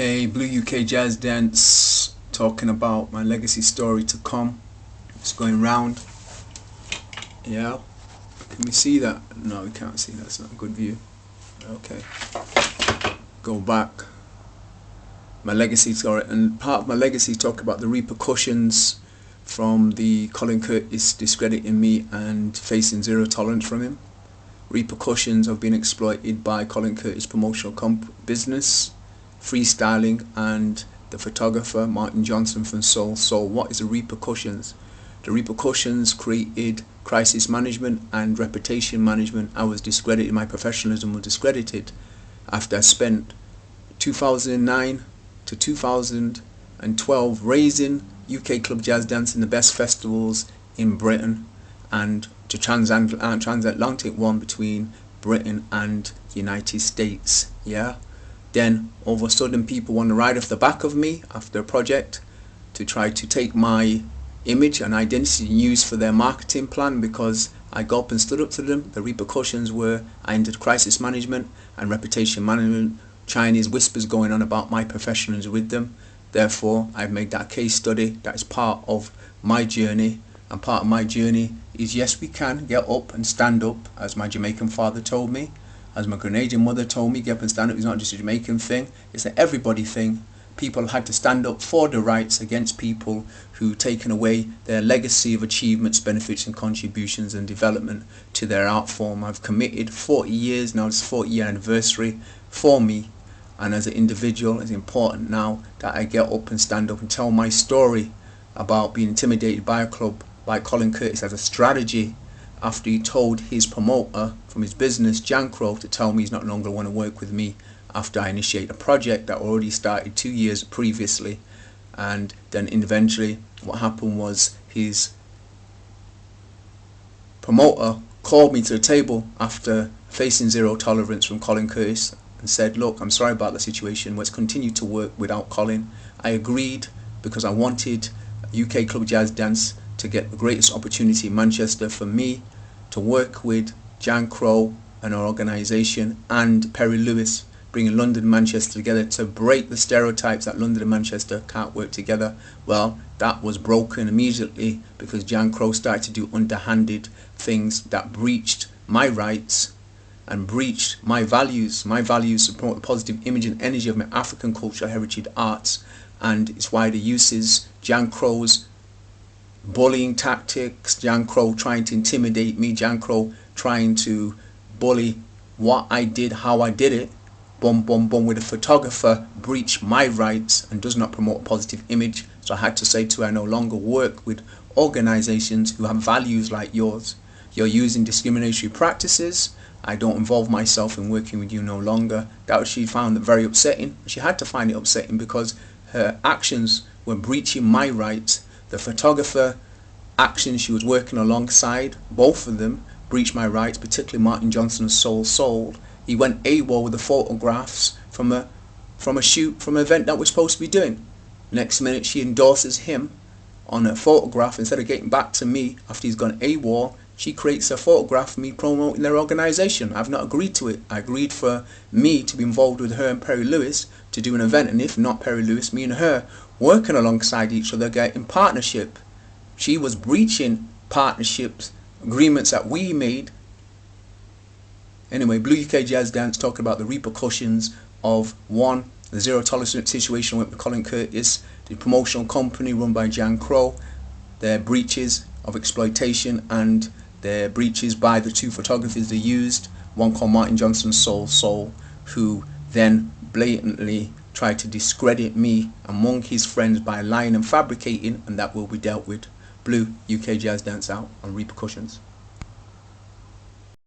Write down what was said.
Hey, Blue UK Jazz Dance, talking about my legacy story to come. It's going round. Yeah, can we see that? No, we can't see that. It's not a good view. Okay, go back. My legacy story, and part of my legacy talk about the repercussions from the Colin Curtis discrediting me and facing zero tolerance from him. Repercussions of being exploited by Colin Curtis promotional business, freestyling, and the photographer Martin Johnson from Soul. So what is the repercussions? The repercussions created crisis management and reputation management. I was discredited, my professionalism was discredited after I spent 2009 to 2012 raising UK club jazz dance in the best festivals in Britain, and to transatlantic one between Britain and United States. Yeah. Then all of a sudden people want to ride off the back of me after a project to try to take my image and identity and use for their marketing plan because I got up and stood up to them. The repercussions were I entered crisis management and reputation management, Chinese whispers going on about my professionalism with them. Therefore, I've made that case study. That is part of my journey, and part of my journey is yes, we can get up and stand up, as my Jamaican father told me. As my Grenadian mother told me, get up and stand up. It's not just a Jamaican thing, it's an everybody thing. People had to stand up for the rights against people who taken away their legacy of achievements, benefits and contributions and development to their art form. I've committed 40 years, now it's 40-year anniversary for me, and as an individual it's important now that I get up and stand up and tell my story about being intimidated by a club, by Colin Curtis, as a strategy after he told his promoter from his business, Jan Crow, to tell me he's not longer want to work with me after I initiate a project that already started 2 years previously. And then eventually what happened was his promoter called me to the table after facing zero tolerance from Colin Curtis and said, look, I'm sorry about the situation, let's continue to work without Colin. I agreed because I wanted UK Club Jazz Dance to get the greatest opportunity in Manchester for me to work with Jan Crow and our organisation and Perry Lewis, bringing London and Manchester together to break the stereotypes that London and Manchester can't work together. Well, that was broken immediately because Jan Crow started to do underhanded things that breached my rights and breached my values to promote the positive image and energy of my African culture, heritage, arts. And it's why the uses Jan Crow's bullying tactics, Jan Crow trying to intimidate me, Jan Crow trying to bully what I did, how I did it, with a photographer, breach my rights and does not promote a positive image. So I had to say to her, I no longer work with organizations who have values like yours. You're using discriminatory practices. I don't involve myself in working with you no longer. That she found very upsetting. She had to find it upsetting because her actions were breaching my rights. The photographer actions she was working alongside, both of them breached my rights, particularly Martin Johnson's Soul. He went AWOL with the photographs from a shoot, from an event that we're supposed to be doing. Next minute she endorses him on a photograph. Instead of getting back to me after he's gone AWOL, she creates a photograph of me promoting their organisation. I've not agreed to it. I agreed for me to be involved with her and Perry Lewis to do an event, and if not Perry Lewis, me and her working alongside each other in partnership. She was breaching partnerships, agreements that we made. Anyway, Blue UK Jazz Dance talking about the repercussions of one, the zero tolerance situation with Colin Curtis, the promotional company run by Jan Crow, their breaches of exploitation and their breaches by the two photographers they used, one called Martin Johnson Soul, who then blatantly tried to discredit me among his friends by lying and fabricating, and that will be dealt with. Blue UK Jazz Dance out on repercussions.